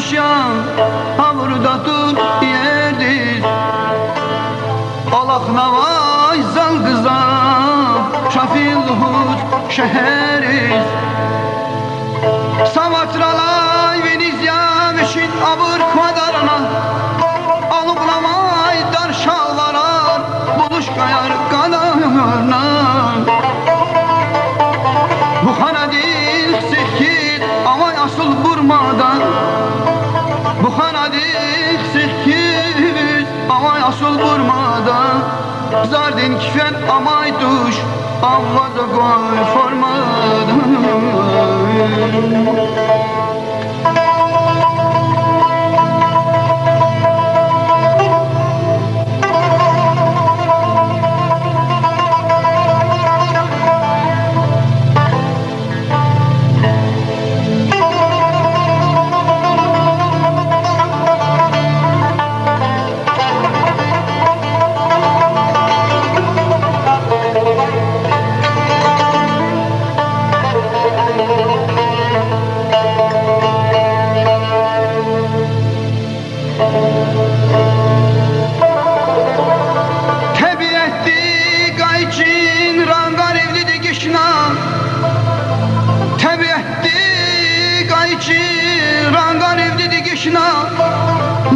düşen hamurda dur yerdir. Alaknavay zalgıza şafil hud şeheriz. Savatralay Venizya meşin abur kvadarına alıklamay dar şalvarar buluş kayar kanarına. Bu hanadik sekir amay asıl burmadan. Bu hanadik sekir amay asıl burmadan. Zardin kifen amay duş avvaza koy formadan.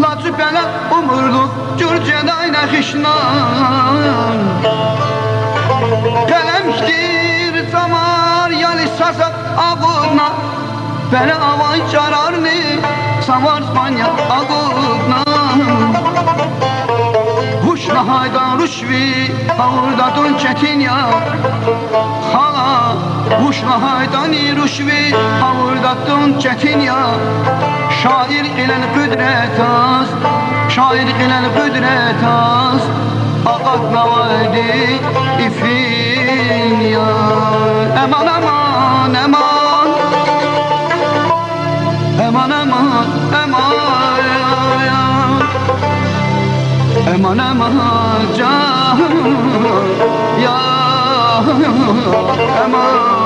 Laçıpele umurluk Cürcedayna hişnan. Pelemştir samar yali sasat ağına. Bele avay çararını samar spanya ağına. Huşla haydan rüşvi havurdatun çetin ya. Hala huşla haydan rüşvi havurdatun çetin ya. Şair ilel kudret az, şair ilel kudret az. Agat navaydi ifin ya. Eman eman eman, eman eman eman ya. Eman eman can ya eman.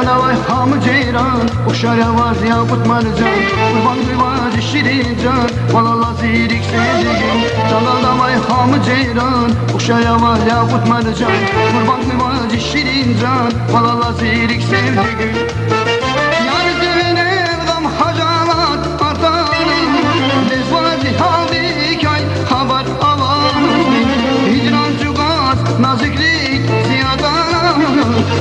Navay hamı ceyran, uşar avaz yakut marcan. Kurban kıvacı şirin can, valala zirik sevdiğim. Navay hamı ceyran, uşar avaz yakut marcan. Kurban kıvacı şirin can, valala zirik sevdiğim. Yar devine evdam hacalat artanım. Dezvazi haldi kay haber avazı. Hicran çukas naziklik ziyadan.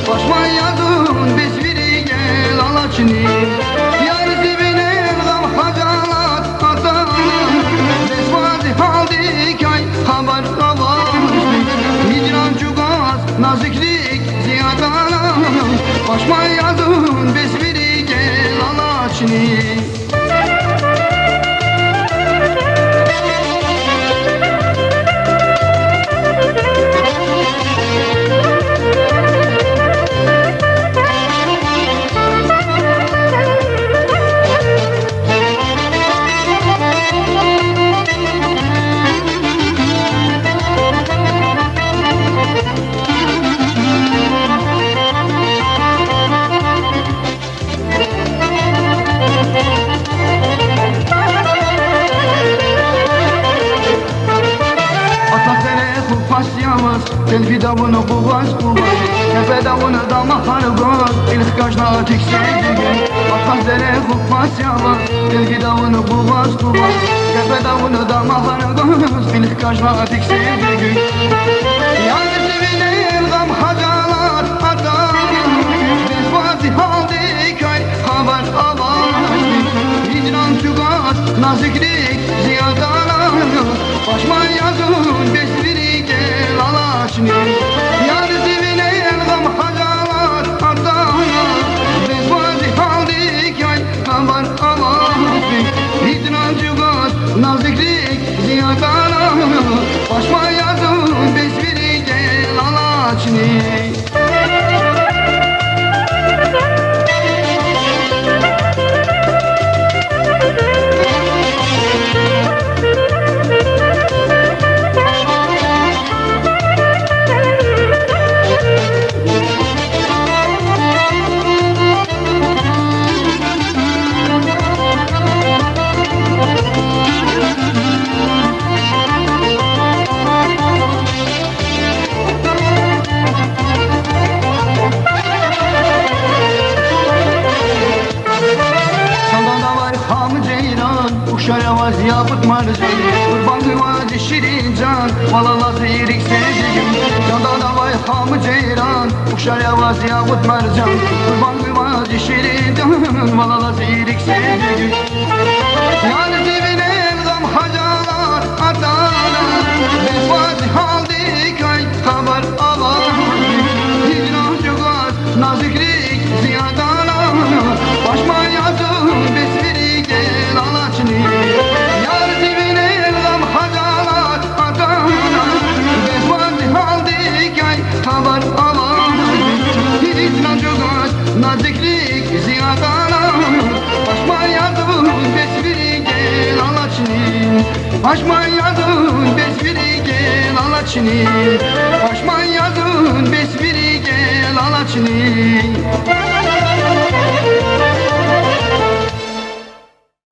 Başman yazın besviri gel alaçını. Yar dibine evdam hacalat atanım. Desvazi haldi kay haber avazı. Hicran çukas naziklik ziyadan. Başman yazın besviri gel alaçını. Telfi davunu kuvaz kuvaz, tepe davunu dama hargaz. İlk kaşna atik sevdiğim, atak zere kuvaz yavaz. Telfi davunu kuvaz kuvaz, tepe davunu dama hargaz. İlk kaşna atik sevdiğim. Yalnız dibine evdam hacalar atam. Desvazi haldi köy haber avaz. Hicran çukas naziklik ziyadana başma yazın besbiri gel alaşni yar zivine gam hacalat ardana biz vazi haldik ay kabar alasni hidnancıgat naziklik ziyadana başma yazın besbiri gel alaşni Şaravaz yapıt marcan Kurban kıvacı şirin can Valalası irik sevdiğim Yanda da vay hamı ceyran Şaravaz yapıt marcan Kurban kıvacı şirin can Valalası irik sevdiğim Yani dibine gam hacalar atana Biz vazi haldik ay kabar alan Hicran çukat naziklik ziyadana Başma yazın besmiri gel alaçni Yar dibine gam hacalar atana Biz vazi haldik ay kabar alan Hicran çukat naziklik ziyadana Başma yazın besmiri gel alaçni Başma yazın besmiri gel alaçni Başma yazın besmiri gel alaçni